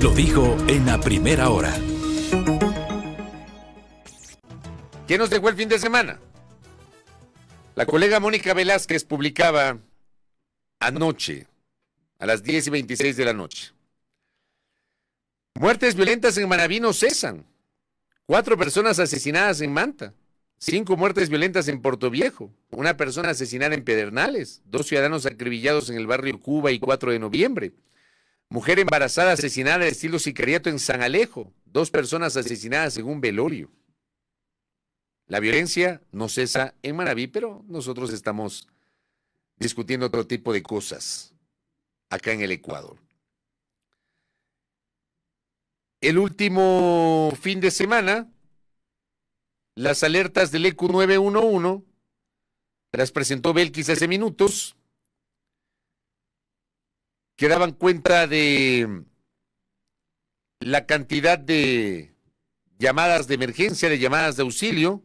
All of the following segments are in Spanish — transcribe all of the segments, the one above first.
Lo dijo en la primera hora. ¿Qué nos dejó el fin de semana? La colega Mónica Velázquez publicaba anoche, a las 10:26 de la noche. Muertes violentas en Manabí no cesan. 4 personas asesinadas en Manta. 5 muertes violentas en Portoviejo. 1 persona asesinada en Pedernales. 2 ciudadanos acribillados en el barrio Cuba y 4 de noviembre. Mujer embarazada asesinada de estilo sicariato en San Alejo. 2 personas asesinadas en un velorio. La violencia no cesa en Manabí, pero nosotros estamos discutiendo otro tipo de cosas acá en el Ecuador. El último fin de semana, las alertas del ECU 911 las presentó Belkis hace minutos, que daban cuenta de la cantidad de llamadas de emergencia, de llamadas de auxilio,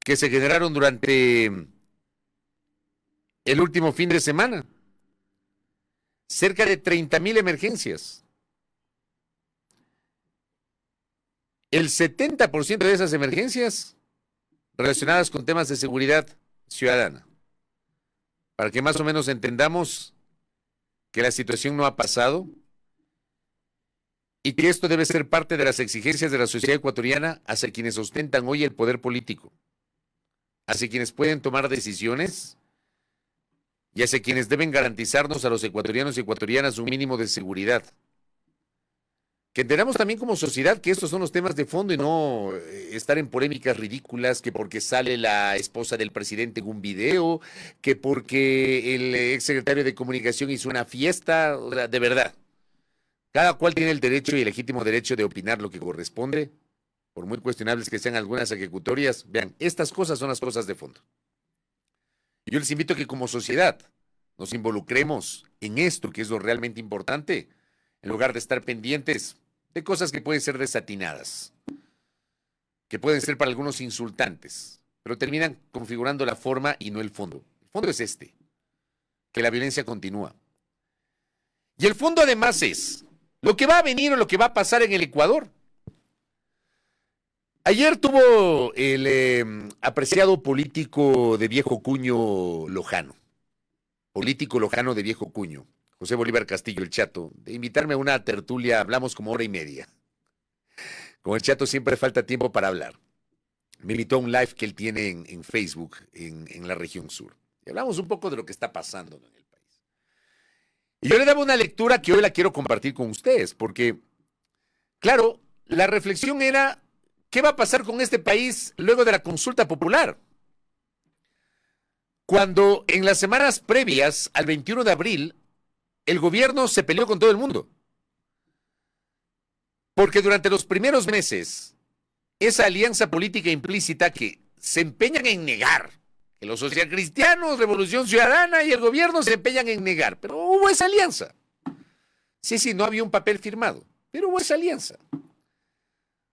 que se generaron durante el último fin de semana. Cerca de 30,000 emergencias. El 70% de esas emergencias relacionadas con temas de seguridad ciudadana. Para que más o menos entendamos que la situación no ha pasado y que esto debe ser parte de las exigencias de la sociedad ecuatoriana hacia quienes ostentan hoy el poder político, hacia quienes pueden tomar decisiones y hacia quienes deben garantizarnos a los ecuatorianos y ecuatorianas un mínimo de seguridad. Que entendamos también como sociedad que estos son los temas de fondo y no estar en polémicas ridículas, que porque sale la esposa del presidente en un video, que porque el exsecretario de Comunicación hizo una fiesta, o sea, de verdad. Cada cual tiene el derecho y el legítimo derecho de opinar lo que corresponde, por muy cuestionables que sean algunas ejecutorias. Vean, estas cosas son las cosas de fondo. Yo les invito a que como sociedad nos involucremos en esto, que es lo realmente importante, en lugar de estar pendientes de cosas que pueden ser desatinadas, que pueden ser para algunos insultantes, pero terminan configurando la forma y no el fondo. El fondo es este, que la violencia continúa. Y el fondo además es lo que va a venir o lo que va a pasar en el Ecuador. Ayer tuvo el apreciado político de viejo cuño lojano, José Bolívar Castillo, el Chato, de invitarme a una tertulia. Hablamos como 1:30. Con el Chato siempre falta tiempo para hablar. Me invitó a un live que él tiene en Facebook, en la región sur. Y hablamos un poco de lo que está pasando en el país. Y yo le daba una lectura que hoy la quiero compartir con ustedes, porque, claro, la reflexión era, ¿qué va a pasar con este país luego de la consulta popular? Cuando en las semanas previas al 21 de abril, el gobierno se peleó con todo el mundo. Porque durante los primeros meses, esa alianza política implícita que se empeñan en negar, que los socialcristianos, Revolución Ciudadana y el gobierno se empeñan en negar, pero hubo esa alianza. Sí, no había un papel firmado, pero hubo esa alianza.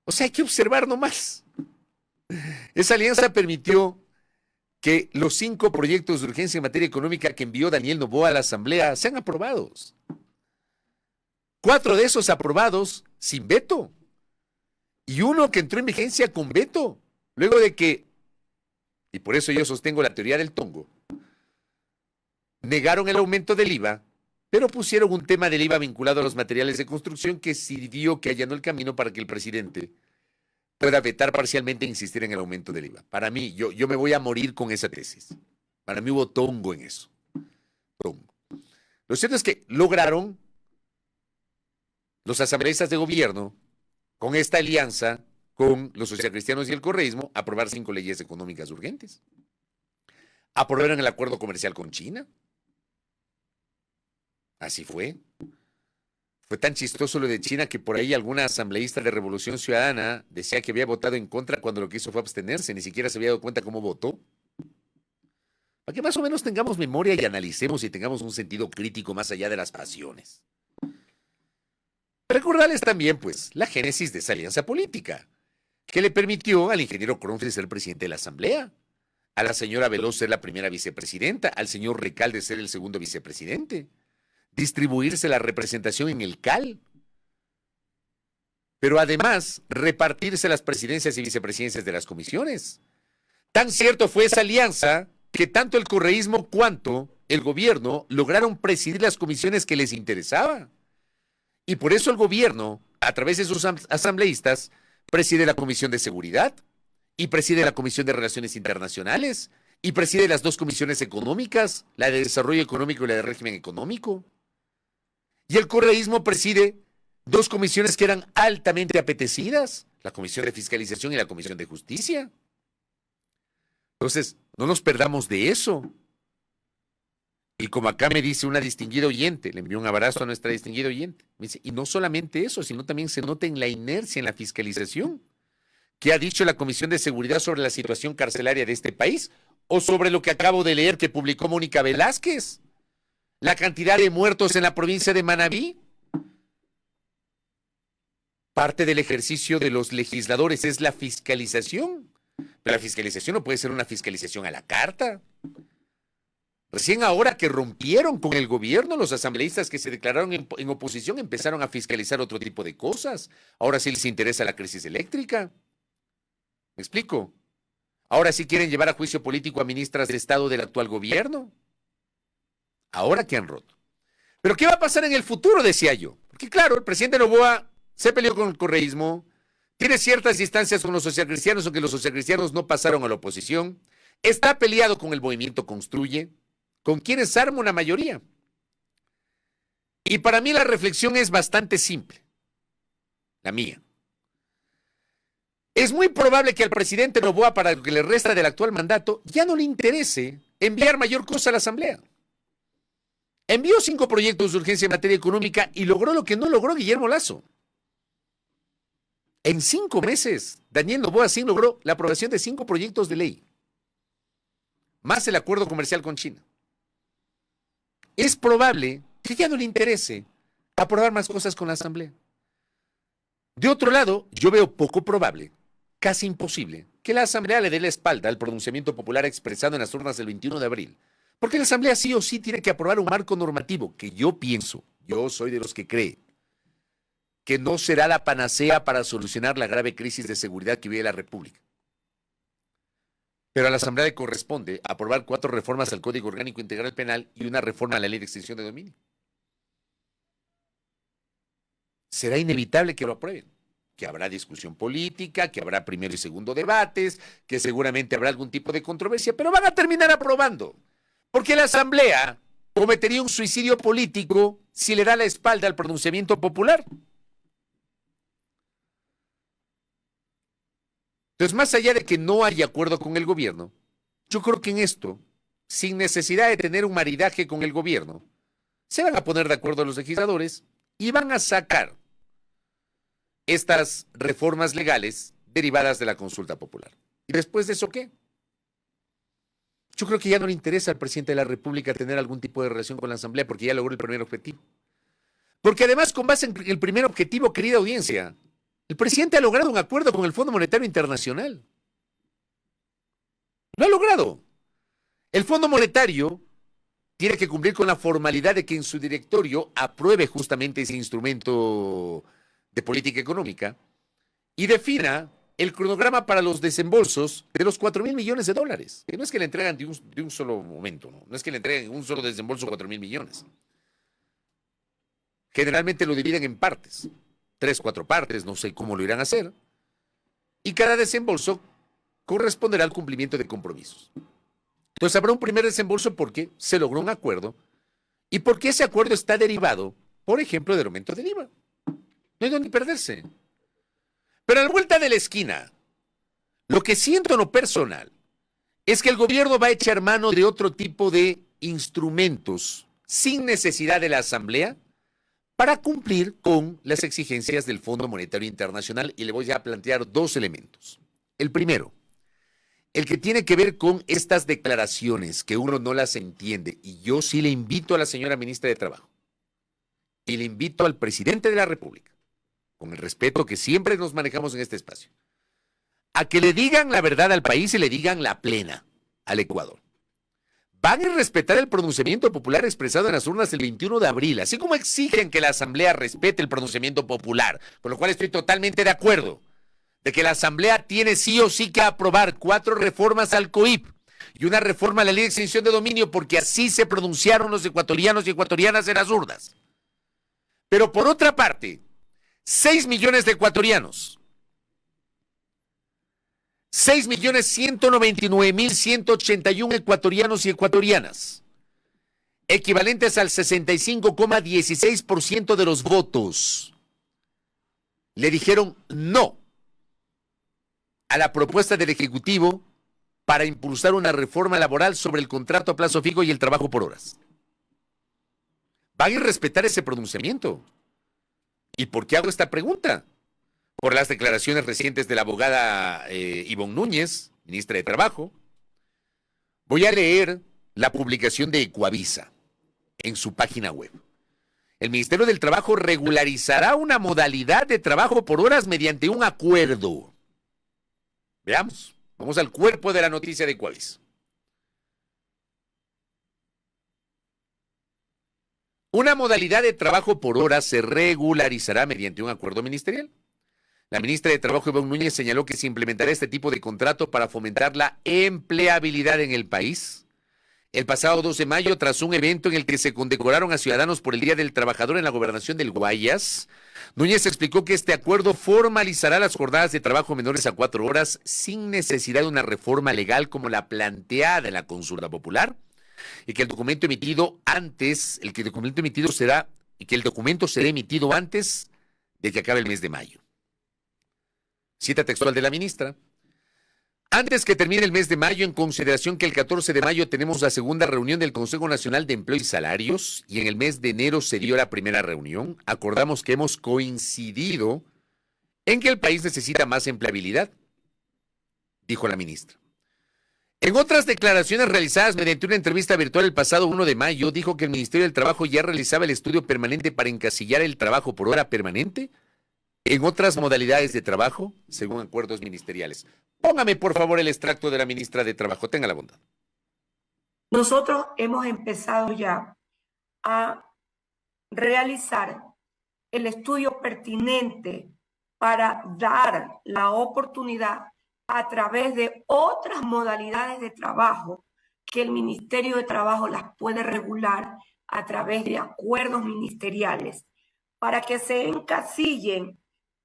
O sea, hay que observar nomás. Esa alianza permitió que los 5 proyectos de urgencia en materia económica que envió Daniel Noboa a la Asamblea sean aprobados. 4 de esos aprobados sin veto. Y 1 que entró en vigencia con veto. Luego de que, y por eso yo sostengo la teoría del tongo, negaron el aumento del IVA, pero pusieron un tema del IVA vinculado a los materiales de construcción que sirvió, que allanó el camino para que el presidente pueda vetar parcialmente e insistir en el aumento del IVA. Para mí, yo me voy a morir con esa tesis. Para mí hubo tongo en eso. Tongo. Lo cierto es que lograron los asambleístas de gobierno, con esta alianza con los socialcristianos y el correísmo, aprobar 5 leyes económicas urgentes. Aprobaron el acuerdo comercial con China. Así fue. Fue tan chistoso lo de China que por ahí alguna asambleísta de Revolución Ciudadana decía que había votado en contra cuando lo que hizo fue abstenerse, ni siquiera se había dado cuenta cómo votó. Para que más o menos tengamos memoria y analicemos y tengamos un sentido crítico más allá de las pasiones. Recordarles también, pues, la génesis de esa alianza política, que le permitió al ingeniero Cronfle ser presidente de la Asamblea, a la señora Veloz ser la primera vicepresidenta, al señor Recalde ser el segundo vicepresidente, distribuirse la representación en el CAL, pero además repartirse las presidencias y vicepresidencias de las comisiones. Tan cierto fue esa alianza que tanto el correísmo cuanto el gobierno lograron presidir las comisiones que les interesaba. Y por eso el gobierno, a través de sus asambleístas, preside la Comisión de Seguridad y preside la Comisión de Relaciones Internacionales y preside las dos comisiones económicas, la de Desarrollo Económico y la de Régimen Económico. Y el correísmo preside dos comisiones que eran altamente apetecidas, la Comisión de Fiscalización y la Comisión de Justicia. Entonces, no nos perdamos de eso. Y como acá me dice una distinguida oyente, le envío un abrazo a nuestra distinguida oyente, me dice, y no solamente eso, sino también se nota en la inercia en la fiscalización. ¿Qué ha dicho la Comisión de Seguridad sobre la situación carcelaria de este país? O sobre lo que acabo de leer que publicó Mónica Velázquez. La cantidad de muertos en la provincia de Manabí. Parte del ejercicio de los legisladores es la fiscalización. Pero la fiscalización no puede ser una fiscalización a la carta. Recién ahora que rompieron con el gobierno, los asambleístas que se declararon en oposición empezaron a fiscalizar otro tipo de cosas. Ahora sí les interesa la crisis eléctrica. ¿Me explico? Ahora sí quieren llevar a juicio político a ministras de Estado del actual gobierno. Ahora que han roto. Pero ¿qué va a pasar en el futuro? Decía yo. Porque claro, el presidente Noboa se peleó con el correísmo, tiene ciertas distancias con los socialcristianos, aunque los socialcristianos no pasaron a la oposición, está peleado con el movimiento Construye, con quienes arma una mayoría. Y para mí la reflexión es bastante simple, la mía. Es muy probable que al presidente Noboa, para lo que le resta del actual mandato, ya no le interese enviar mayor cosa a la Asamblea. Envió 5 proyectos de urgencia en materia económica y logró lo que no logró Guillermo Lasso. En 5 meses, Daniel Noboa sí logró la aprobación de 5 proyectos de ley, más el acuerdo comercial con China. Es probable que ya no le interese aprobar más cosas con la Asamblea. De otro lado, yo veo poco probable, casi imposible, que la Asamblea le dé la espalda al pronunciamiento popular expresado en las urnas del 21 de abril. Porque la Asamblea sí o sí tiene que aprobar un marco normativo que yo pienso, yo soy de los que cree, que no será la panacea para solucionar la grave crisis de seguridad que vive la República. Pero a la Asamblea le corresponde aprobar 4 reformas al Código Orgánico Integral Penal y una reforma a la Ley de Extinción de Dominio. Será inevitable que lo aprueben, que habrá discusión política, que habrá primero y segundo debates, que seguramente habrá algún tipo de controversia, pero van a terminar aprobando, porque la Asamblea cometería un suicidio político si le da la espalda al pronunciamiento popular. Entonces, más allá de que no haya acuerdo con el gobierno, yo creo que en esto, sin necesidad de tener un maridaje con el gobierno, se van a poner de acuerdo los legisladores y van a sacar estas reformas legales derivadas de la consulta popular. ¿Y después de eso qué? Yo creo que ya no le interesa al presidente de la República tener algún tipo de relación con la Asamblea porque ya logró el primer objetivo. Porque además, con base en el primer objetivo, querida audiencia, el presidente ha logrado un acuerdo con el Fondo Monetario Internacional. Lo ha logrado. El Fondo Monetario tiene que cumplir con la formalidad de que en su directorio apruebe justamente ese instrumento de política económica y defina el cronograma para los desembolsos de los 4.000 millones de dólares. Que no es que le entregan de un solo momento, no es que le entreguen un solo desembolso 4.000 millones. Generalmente lo dividen en partes. 3, 4 partes, no sé cómo lo irán a hacer, y cada desembolso corresponderá al cumplimiento de compromisos. Entonces habrá un primer desembolso porque se logró un acuerdo y porque ese acuerdo está derivado, por ejemplo, del aumento del IVA. No hay donde perderse. Pero a la vuelta de la esquina, lo que siento en lo personal es que el gobierno va a echar mano de otro tipo de instrumentos sin necesidad de la Asamblea para cumplir con las exigencias del Fondo Monetario Internacional, y le voy a plantear 2 elementos. El primero, el que tiene que ver con estas declaraciones que uno no las entiende, y yo sí le invito a la señora ministra de Trabajo, y le invito al presidente de la República, con el respeto que siempre nos manejamos en este espacio, a que le digan la verdad al país y le digan la plena al Ecuador. van a respetar el pronunciamiento popular expresado en las urnas el 21 de abril, así como exigen que la Asamblea respete el pronunciamiento popular, con lo cual estoy totalmente de acuerdo de que la Asamblea tiene sí o sí que aprobar 4 reformas al COIP y una reforma a la Ley de Extinción de Dominio, porque así se pronunciaron los ecuatorianos y ecuatorianas en las urnas. Pero por otra parte, 6 millones de ecuatorianos, 6.199.181 ecuatorianos y ecuatorianas, equivalentes al 65,16% de los votos, le dijeron no a la propuesta del Ejecutivo para impulsar una reforma laboral sobre el contrato a plazo fijo y el trabajo por horas. ¿Van a respetar ese pronunciamiento? ¿Y por qué hago esta pregunta? Por las declaraciones recientes de la abogada Ivonne Núñez, ministra de Trabajo. Voy a leer la publicación de Ecuavisa en su página web. El Ministerio del Trabajo regularizará una modalidad de trabajo por horas mediante un acuerdo. Veamos, vamos al cuerpo de la noticia de Ecuavisa. Una modalidad de trabajo por horas se regularizará mediante un acuerdo ministerial. La ministra de Trabajo, Ivonne Núñez, señaló que se implementará este tipo de contrato para fomentar la empleabilidad en el país. El pasado 2 de mayo, tras un evento en el que se condecoraron a ciudadanos por el Día del Trabajador en la gobernación del Guayas, Núñez explicó que este acuerdo formalizará las jornadas de trabajo menores a 4 horas sin necesidad de una reforma legal como la planteada en la consulta popular, y que el documento será emitido antes de que acabe el mes de mayo. Cita textual de la ministra. Antes que termine el mes de mayo, en consideración que el 14 de mayo tenemos la segunda reunión del Consejo Nacional de Empleo y Salarios y en el mes de enero se dio la primera reunión, acordamos que hemos coincidido en que el país necesita más empleabilidad, dijo la ministra. En otras declaraciones realizadas mediante una entrevista virtual el pasado 1 de mayo, dijo que el Ministerio del Trabajo ya realizaba el estudio permanente para encasillar el trabajo por hora permanente en otras modalidades de trabajo, según acuerdos ministeriales. Póngame, por favor, el extracto de la ministra de Trabajo. Tenga la bondad. Nosotros hemos empezado ya a realizar el estudio pertinente para dar la oportunidad a través de otras modalidades de trabajo que el Ministerio de Trabajo las puede regular a través de acuerdos ministeriales para que se encasillen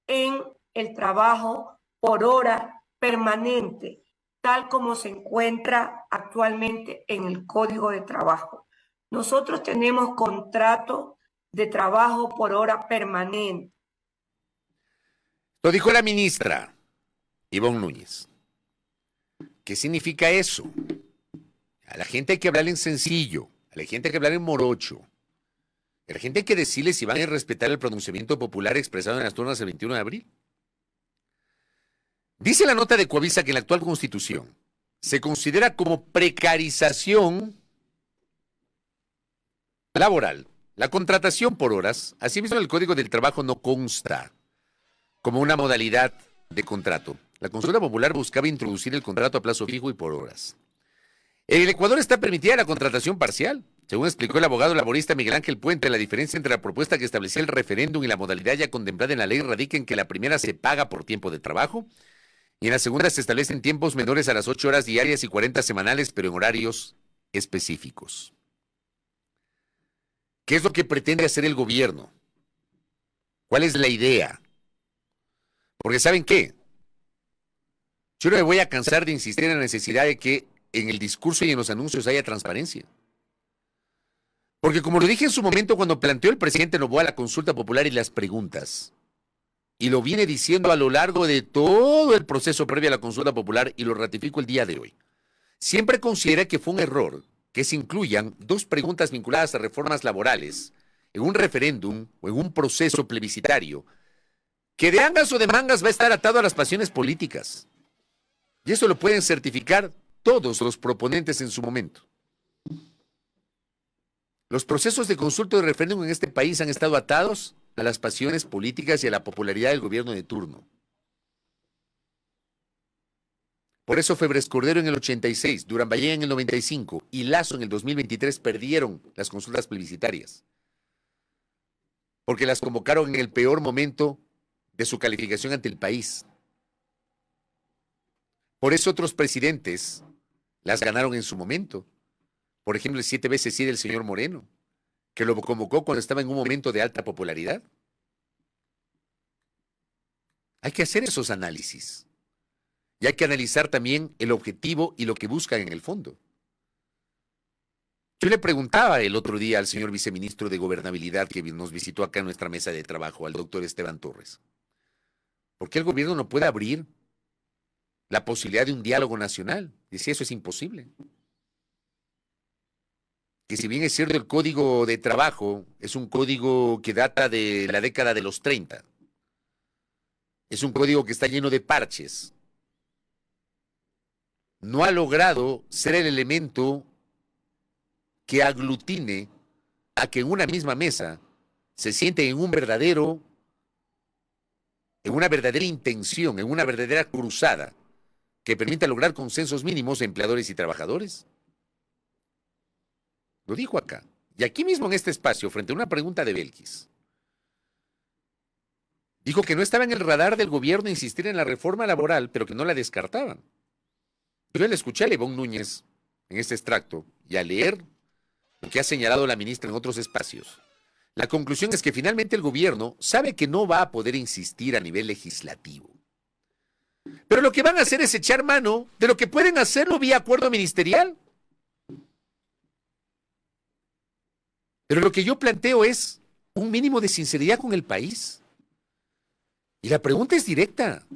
en el trabajo por hora permanente, tal como se encuentra actualmente en el Código de Trabajo. Nosotros tenemos contrato de trabajo por hora permanente. Lo dijo la ministra Ivonne Núñez. ¿Qué significa eso? A la gente hay que hablarle en sencillo, a la gente hay que hablarle en morocho. A la gente hay que decirle si van a respetar el pronunciamiento popular expresado en las turnas del 21 de abril. Dice la nota de Ecuavisa que en la actual Constitución se considera como precarización laboral la contratación por horas. Asimismo, el Código del Trabajo no consta como una modalidad de contrato. La consulta popular buscaba introducir el contrato a plazo fijo y por horas. En el Ecuador está permitida la contratación parcial. Según explicó el abogado laborista Miguel Ángel Puente, la diferencia entre la propuesta que establecía el referéndum y la modalidad ya contemplada en la ley radica en que la primera se paga por tiempo de trabajo y en la segunda se establecen tiempos menores a las 8 horas diarias y 40 semanales, pero en horarios específicos. ¿Qué es lo que pretende hacer el gobierno? ¿Cuál es la idea? Porque ¿saben qué? Yo no me voy a cansar de insistir en la necesidad de que en el discurso y en los anuncios haya transparencia. Porque como lo dije en su momento cuando planteó el presidente Noboa la consulta popular y las preguntas, y lo viene diciendo a lo largo de todo el proceso previo a la consulta popular y lo ratifico el día de hoy, siempre considera que fue un error que se incluyan 2 preguntas vinculadas a reformas laborales en un referéndum o en un proceso plebiscitario que de angas o de mangas va a estar atado a las pasiones políticas. Y eso lo pueden certificar todos los proponentes en su momento. Los procesos de consulta y referéndum en este país han estado atados a las pasiones políticas y a la popularidad del gobierno de turno. Por eso Febres Cordero en el 86, Durán Ballén en el 95 y Lazo en el 2023 perdieron las consultas plebiscitarias. Porque las convocaron en el peor momento de su calificación ante el país. Por eso otros presidentes las ganaron en su momento. Por ejemplo, el 7 veces sí del señor Moreno, que lo convocó cuando estaba en un momento de alta popularidad. Hay que hacer esos análisis. Y hay que analizar también el objetivo y lo que buscan en el fondo. Yo le preguntaba el otro día al señor viceministro de Gobernabilidad que nos visitó acá en nuestra mesa de trabajo, al doctor Esteban Torres, ¿por qué el gobierno no puede abrir la posibilidad de un diálogo nacional? Decía, eso es imposible. Que si bien es cierto el código de trabajo es un código que data de la década de los 30, es un código que está lleno de parches, no ha logrado ser el elemento que aglutine a que en una misma mesa se sienten en una verdadera intención, en una verdadera cruzada que permita lograr consensos mínimos de empleadores y trabajadores. Lo dijo acá. Y aquí mismo en este espacio, frente a una pregunta de Belkis, dijo que no estaba en el radar del gobierno insistir en la reforma laboral, pero que no la descartaban. Yo le escuché a Lebón Núñez en este extracto y al leer lo que ha señalado la ministra en otros espacios, la conclusión es que finalmente el gobierno sabe que no va a poder insistir a nivel legislativo. Pero lo que van a hacer es echar mano de lo que pueden hacerlo vía acuerdo ministerial. Pero lo que yo planteo es un mínimo de sinceridad con el país. Y la pregunta es directa.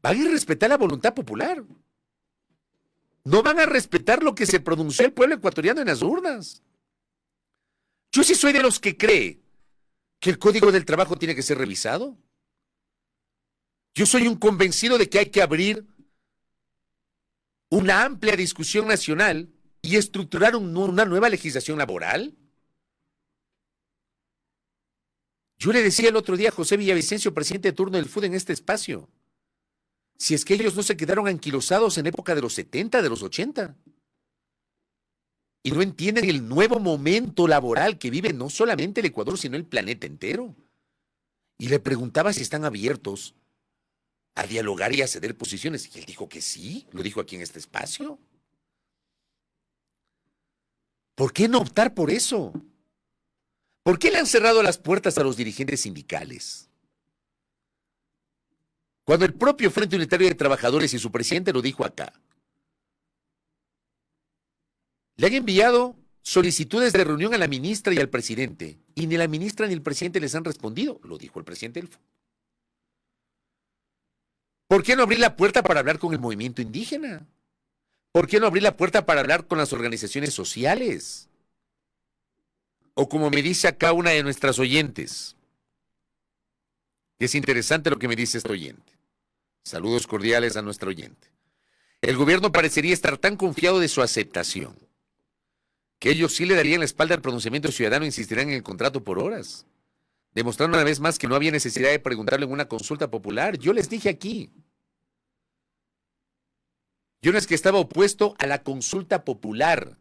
¿Van a respetar la voluntad popular? ¿No van a respetar lo que se pronunció el pueblo ecuatoriano en las urnas? Yo sí soy de los que cree que el Código del Trabajo tiene que ser revisado. Yo soy un convencido de que hay que abrir una amplia discusión nacional y estructurar una nueva legislación laboral. Yo le decía el otro día a José Villavicencio, presidente de turno del FUD en este espacio, si es que ellos no se quedaron anquilosados en época de los 70, de los 80, y no entienden el nuevo momento laboral que vive no solamente el Ecuador, sino el planeta entero. Y le preguntaba si están abiertos a dialogar y a ceder posiciones. Y él dijo que sí, lo dijo aquí en este espacio. ¿Por qué no optar por eso? ¿Por qué le han cerrado las puertas a los dirigentes sindicales? Cuando el propio Frente Unitario de Trabajadores y su presidente lo dijo acá. Le han enviado solicitudes de reunión a la ministra y al presidente, y ni la ministra ni el presidente les han respondido, lo dijo el presidente del FUD. ¿Por qué no abrir la puerta para hablar con el movimiento indígena? ¿Por qué no abrir la puerta para hablar con las organizaciones sociales? O como me dice acá una de nuestras oyentes, que es interesante lo que me dice este oyente. Saludos cordiales a nuestra oyente. El gobierno parecería estar tan confiado de su aceptación que ellos sí le darían la espalda al pronunciamiento ciudadano e insistirán en el contrato por horas, demostrando una vez más que no había necesidad de preguntarle en una consulta popular. Yo les dije aquí, yo no es que estaba opuesto a la consulta popular,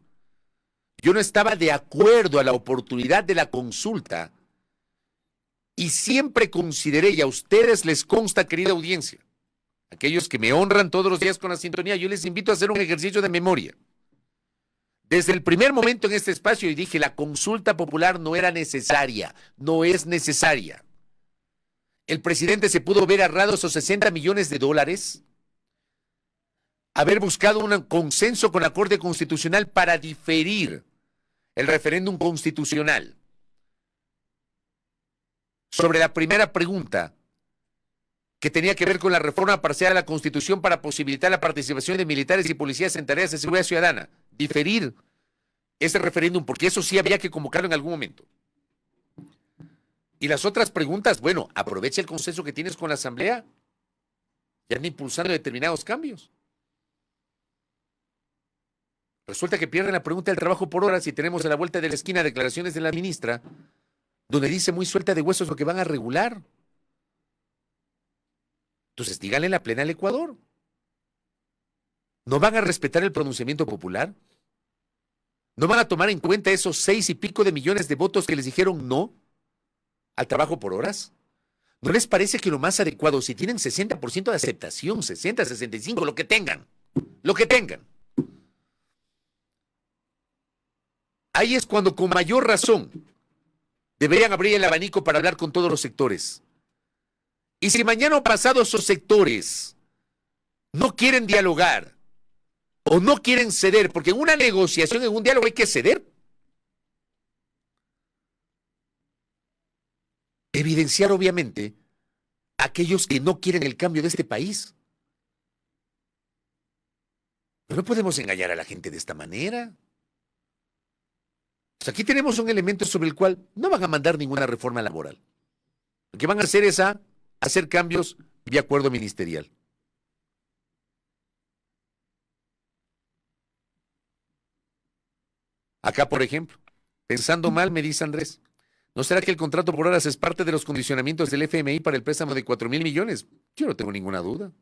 yo no estaba de acuerdo a la oportunidad de la consulta y siempre consideré, y a ustedes les consta, querida audiencia, aquellos que me honran todos los días con la sintonía, yo les invito a hacer un ejercicio de memoria. Desde el primer momento en este espacio yo dije, la consulta popular no era necesaria, no es necesaria. El presidente se pudo ver ahorrado esos 60 millones de dólares, haber buscado un consenso con la Corte Constitucional para diferir el referéndum constitucional. Sobre la primera pregunta, que tenía que ver con la reforma parcial a la Constitución para posibilitar la participación de militares y policías en tareas de seguridad ciudadana, diferir ese referéndum, porque eso sí había que convocarlo en algún momento. Y las otras preguntas, bueno, aprovecha el consenso que tienes con la Asamblea y anda impulsando determinados cambios. Resulta que pierden la pregunta del trabajo por horas y tenemos a la vuelta de la esquina declaraciones de la ministra, donde dice muy suelta de huesos lo que van a regular. Entonces díganle la plena al Ecuador. ¿No van a respetar el pronunciamiento popular? ¿No van a tomar en cuenta esos 6 y pico de millones de votos que les dijeron no al trabajo por horas? ¿No les parece que lo más adecuado, si tienen 60% de aceptación, 60, 65, lo que tengan, ahí es cuando con mayor razón deberían abrir el abanico para hablar con todos los sectores? Y si mañana o pasado esos sectores no quieren dialogar o no quieren ceder, porque en una negociación, en un diálogo hay que ceder, evidenciar obviamente a aquellos que no quieren el cambio de este país. Pero no podemos engañar a la gente de esta manera. Pues aquí tenemos un elemento sobre el cual no van a mandar ninguna reforma laboral. Lo que van a hacer es hacer cambios vía acuerdo ministerial. Acá, por ejemplo, pensando mal, me dice Andrés, ¿no será que el contrato por horas es parte de los condicionamientos del FMI para el préstamo de 4,000 millones? Yo no tengo ninguna duda.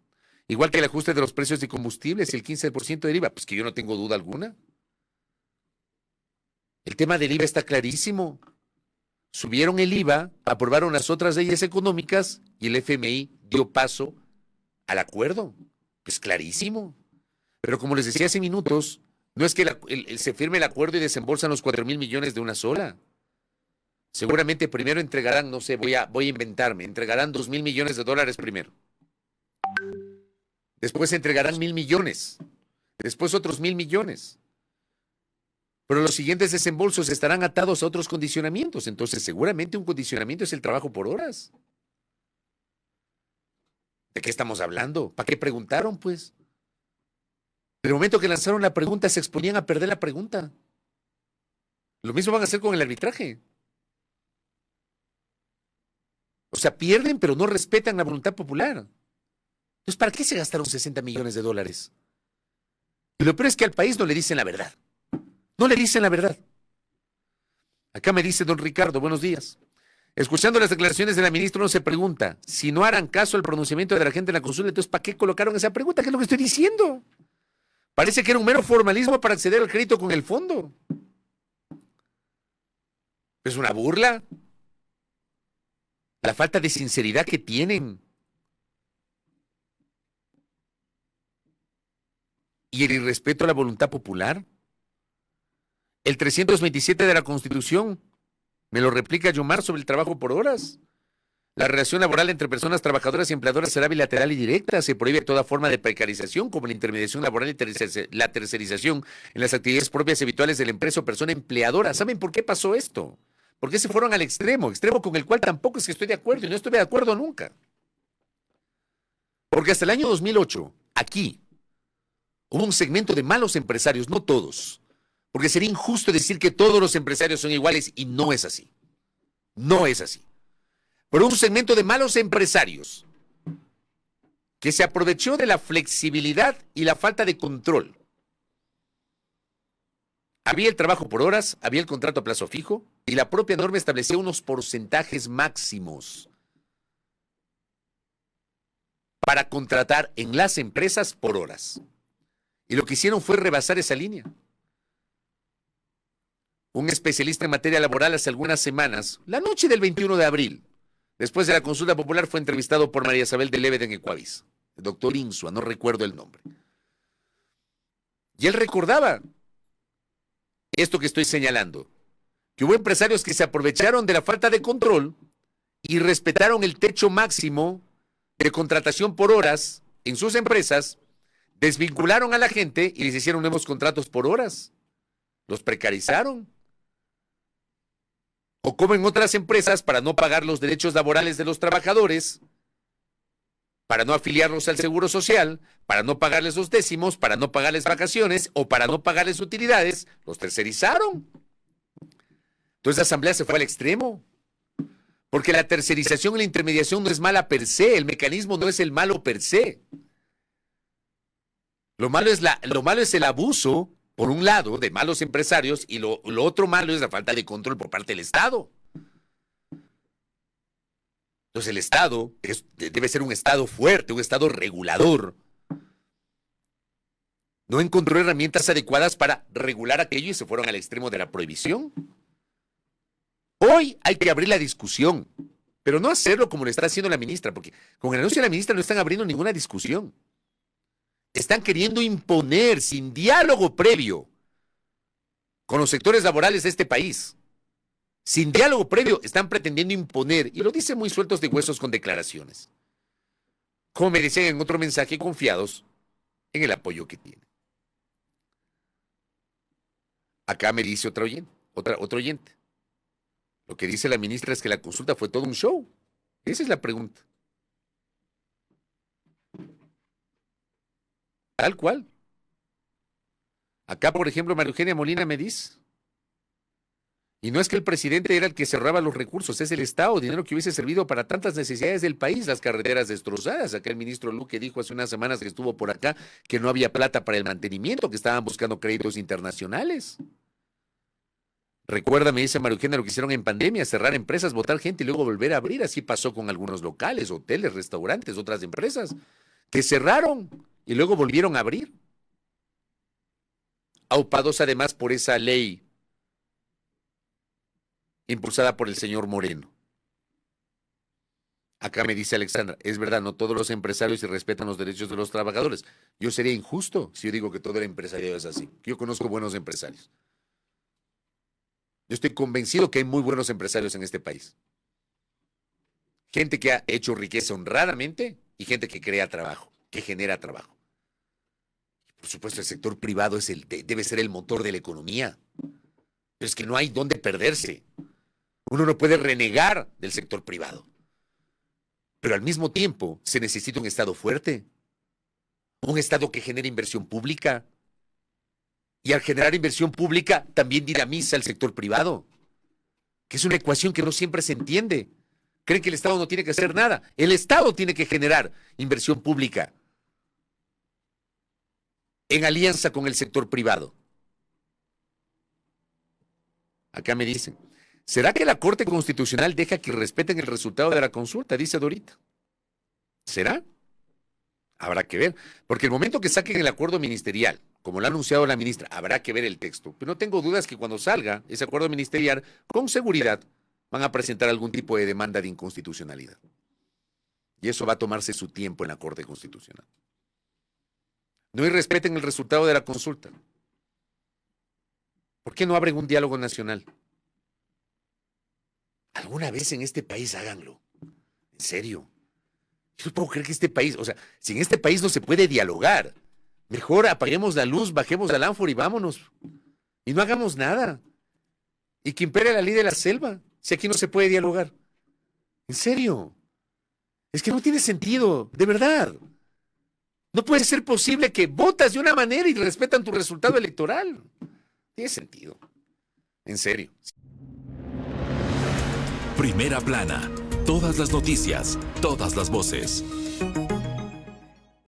Igual que el ajuste de los precios de combustibles y el 15% del IVA, pues que yo no tengo duda alguna. El tema del IVA está clarísimo. Subieron el IVA, aprobaron las otras leyes económicas y el FMI dio paso al acuerdo. Es clarísimo. Pero como les decía hace minutos, no es que se firme el acuerdo y desembolsan los 4,000 millones de una sola. Seguramente primero entregarán, no sé, voy a inventarme, entregarán 2,000 millones de dólares primero. Después entregarán 1,000 millones. Después otros 1,000 millones. Pero los siguientes desembolsos estarán atados a otros condicionamientos. Entonces, seguramente un condicionamiento es el trabajo por horas. ¿De qué estamos hablando? ¿Para qué preguntaron, pues? En el momento que lanzaron la pregunta, se exponían a perder la pregunta. Lo mismo van a hacer con el arbitraje. O sea, pierden, pero no respetan la voluntad popular. Entonces, ¿para qué se gastaron 60 millones de dólares? Y lo peor es que al país no le dicen la verdad. No le dicen la verdad. Acá me dice don Ricardo, buenos días. Escuchando las declaraciones de la ministra, uno se pregunta, si no harán caso al pronunciamiento de la gente en la consulta, entonces ¿para qué colocaron esa pregunta? ¿Qué es lo que estoy diciendo? Parece que era un mero formalismo para acceder al crédito con el fondo. Es una burla. La falta de sinceridad que tienen. Y el irrespeto a la voluntad popular. El 327 de la Constitución me lo replica Yomar sobre el trabajo por horas. La relación laboral entre personas trabajadoras y empleadoras será bilateral y directa. Se prohíbe toda forma de precarización, como la intermediación laboral y la tercerización en las actividades propias y habituales de la empresa o persona empleadora. ¿Saben por qué pasó esto? ¿Por qué se fueron al extremo con el cual tampoco es que estoy de acuerdo y no estuve de acuerdo nunca? Porque hasta el año 2008, aquí, hubo un segmento de malos empresarios, no todos, porque sería injusto decir que todos los empresarios son iguales y no es así. No es así. Pero un segmento de malos empresarios que se aprovechó de la flexibilidad y la falta de control. Había el trabajo por horas, había el contrato a plazo fijo y la propia norma establecía unos porcentajes máximos para contratar en las empresas por horas. Y lo que hicieron fue rebasar esa línea. Un especialista en materia laboral hace algunas semanas, la noche del 21 de abril, después de la consulta popular, fue entrevistado por María Isabel de Lébeda en Ecuavis, el doctor Insua, no recuerdo el nombre. Y él recordaba esto que estoy señalando, que hubo empresarios que se aprovecharon de la falta de control y respetaron el techo máximo de contratación por horas en sus empresas, desvincularon a la gente y les hicieron nuevos contratos por horas. Los precarizaron. O como en otras empresas, para no pagar los derechos laborales de los trabajadores, para no afiliarlos al Seguro Social, para no pagarles los décimos, para no pagarles vacaciones o para no pagarles utilidades, los tercerizaron. Entonces la Asamblea se fue al extremo. Porque la tercerización y la intermediación no es mala per se, el mecanismo no es el malo per se. Lo malo es el abuso, por un lado, de malos empresarios, y lo otro malo es la falta de control por parte del Estado. Entonces el Estado debe ser un Estado fuerte, un Estado regulador, No encontró herramientas adecuadas para regular aquello y se fueron al extremo de la prohibición. Hoy hay que abrir la discusión, pero no hacerlo como lo está haciendo la ministra, porque con el anuncio de la ministra no están abriendo ninguna discusión. Están queriendo imponer sin diálogo previo con los sectores laborales de este país. Sin diálogo previo están pretendiendo imponer, y lo dicen muy sueltos de huesos con declaraciones. Como me decían en otro mensaje, confiados en el apoyo que tienen. Acá me dice otro oyente. Lo que dice la ministra es que la consulta fue todo un show. Esa es la pregunta. Tal cual. Acá, por ejemplo, María Eugenia Molina me dice, y no es que el presidente era el que cerraba los recursos, es el Estado, dinero que hubiese servido para tantas necesidades del país, las carreteras destrozadas. Acá el ministro Luque dijo hace unas semanas que estuvo por acá que no había plata para el mantenimiento, que estaban buscando créditos internacionales. Recuerda, me dice María Eugenia, lo que hicieron en pandemia, cerrar empresas, botar gente y luego volver a abrir. Así pasó con algunos locales, hoteles, restaurantes, otras empresas que cerraron y luego volvieron a abrir. Aupados además por esa ley impulsada por el señor Moreno. Acá me dice Alexandra, es verdad, no todos los empresarios respetan los derechos de los trabajadores. Yo sería injusto si yo digo que todo el empresariado es así. Yo conozco buenos empresarios. Yo estoy convencido que hay muy buenos empresarios en este país. Gente que ha hecho riqueza honradamente y gente que crea trabajo, que genera trabajo. Por supuesto, el sector privado debe ser el motor de la economía. Pero es que no hay dónde perderse. Uno no puede renegar del sector privado. Pero al mismo tiempo se necesita un Estado fuerte. Un Estado que genere inversión pública. Y al generar inversión pública también dinamiza el sector privado, que es una ecuación que no siempre se entiende. Creen que el Estado no tiene que hacer nada. El Estado tiene que generar inversión pública en alianza con el sector privado. Acá me dicen, ¿será que la Corte Constitucional deja que respeten el resultado de la consulta? Dice Dorita. ¿Será? Habrá que ver, porque el momento que saquen el acuerdo ministerial, como lo ha anunciado la ministra, habrá que ver el texto. Pero no tengo dudas que cuando salga ese acuerdo ministerial, con seguridad, van a presentar algún tipo de demanda de inconstitucionalidad. Y eso va a tomarse su tiempo en la Corte Constitucional. No irrespeten el resultado de la consulta. ¿Por qué no abren un diálogo nacional? Alguna vez en este país háganlo. En serio. Yo no puedo creer que este país, o sea, si en este país no se puede dialogar, mejor apaguemos la luz, bajemos al ánfora y vámonos. Y no hagamos nada. Y que impere la ley de la selva, si aquí no se puede dialogar. En serio. Es que no tiene sentido, de verdad. No puede ser posible que votas de una manera y respetan tu resultado electoral. Tiene sentido. En serio. Primera plana. Todas las noticias, todas las voces.